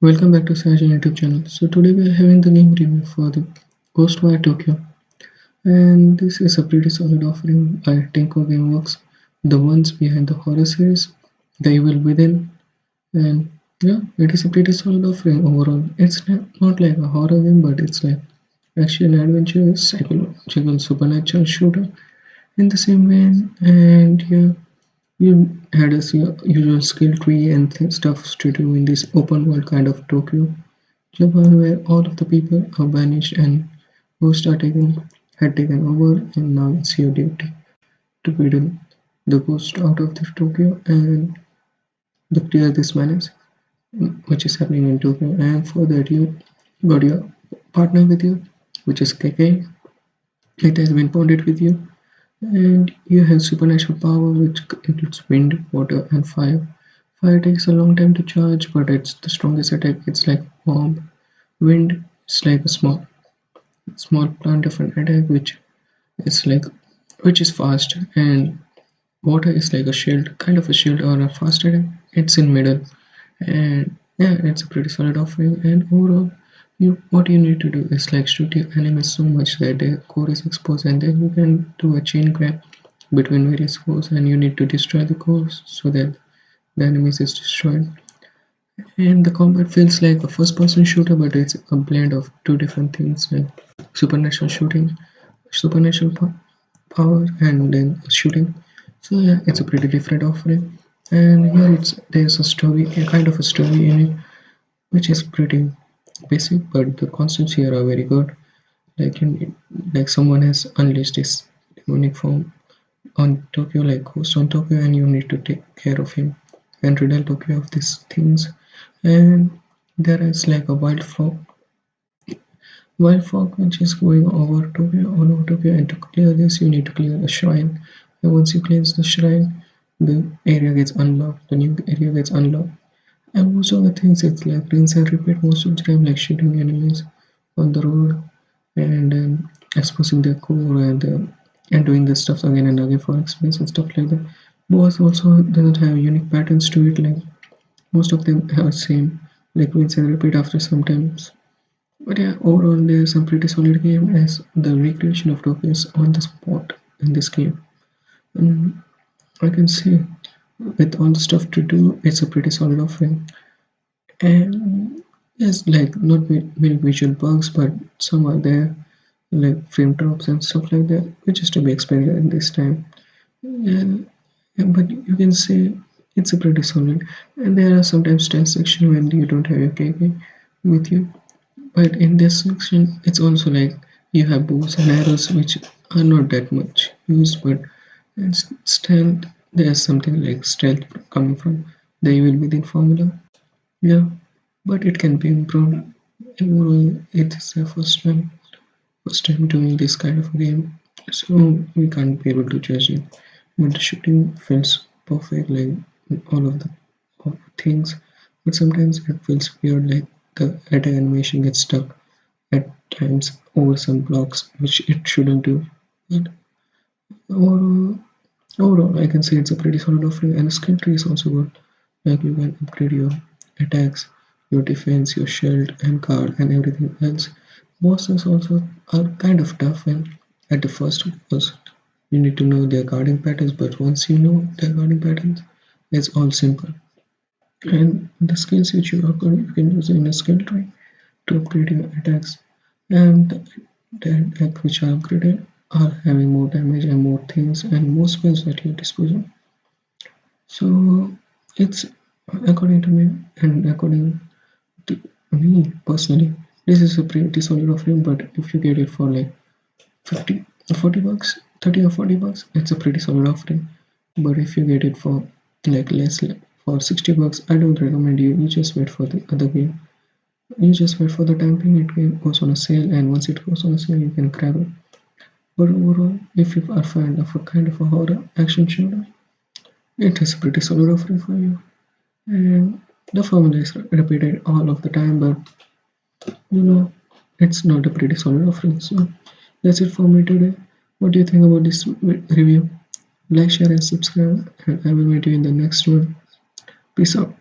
Welcome back to Sage YouTube channel. So today we are having the game review for the Ghostwire Tokyo, and this is a pretty solid offering by Tenko Gameworks, the ones behind the horror series, The Evil Within, and yeah, it is a pretty solid offering overall. It's not like a horror game, but it's like action adventure, psychological supernatural shooter in the same vein, and yeah, you had your usual skill tree and stuff to do in this open world kind of Tokyo Japan, where all of the people are banished and ghosts had taken over, and now it's your duty to beat the ghost out of this Tokyo and to clear this menace, which is happening in Tokyo. And for that, you got your partner with you, which is KK. It has been bonded with you, and you have supernatural power, which includes wind, water, and fire. Fire takes a long time to charge, but it's the strongest attack. It's like bomb. Wind is like a small plant of an attack is like which is fast, and water is like a shield, kind of a shield or a fast attack. It's in middle, and yeah, it's a pretty solid offering. And overall, you what you need to do is like shoot your enemies so much that their core is exposed, and then you can do a chain grab between various cores, and you need to destroy the cores so that the enemies is destroyed. And the combat feels like a first-person shooter, but it's a blend of two different things, like supernatural shooting, supernatural power, and then shooting. So yeah, it's a pretty different offering. And here there's a story, a kind of a story in it, which is pretty basic, but the concepts here are very good. Like like someone has unleashed this demonic form on Tokyo, like ghost on Tokyo, and you need to take care of him and riddle Tokyo of these things. And there is like a wild fog which is going over Tokyo, all over Tokyo, and to clear this, you need to clear a shrine. And once you cleanse the shrine, the area gets unlocked, the new area gets unlocked. And most of the things, it's like rinse and repeat most of the time, like shooting enemies on the road and exposing their core and doing the stuff again and again for experience and stuff like that. Boss also doesn't have unique patterns to it, like most of them are same, like rinse and repeat after sometimes. But yeah, overall there's some pretty solid game as the recreation of Tokyo is on the spot in this game. And I can see with all the stuff to do, it's a pretty solid offering. And yes, like not many visual bugs, but some are there, like frame drops and stuff like that, which is to be expected at this time. And, but you can say it's a pretty solid. And there are sometimes stealth section when you don't have your KK with you. But in this section, it's also like you have bows and arrows, which are not that much used, but in stealth, there's something like stealth coming from the evil within formula. Yeah, but it can be improved. Overall, it is the first time doing this kind of game, so we can't be able to judge it. But the shooting feels perfect, like all the things. But sometimes it feels weird, like the attack animation gets stuck at times over some blocks, which it shouldn't do. But overall, overall, I can say it's a pretty solid offering, and the skill tree is also good. Like you can upgrade your attacks, your defense, your shield and guard, and everything else. Bosses also are kind of tough and at the first because you need to know their guarding patterns, but once you know their guarding patterns, it's all simple. And the skills which you can use in a skill tree to upgrade your attacks, and the attacks which are upgraded are having more damage and more things and more spells at your disposal. So it's according to me and according to me personally, this is a pretty solid offering. But if you get it for like 50 40 bucks, 30 or 40 bucks, it's a pretty solid offering. But if you get it for like less, like for 60 bucks, I don't recommend you just wait for the other game. You just wait for the time being it goes on a sale, and once it goes on a sale you can grab it. But overall, if you are fan of a kind of a horror action shooter, it is a pretty solid offering for you. And the formula is repeated all of the time, but you know, it's not a pretty solid offering. So that's it for me today. What do you think about this review? Like, share, and subscribe, and I will meet you in the next one. Peace out.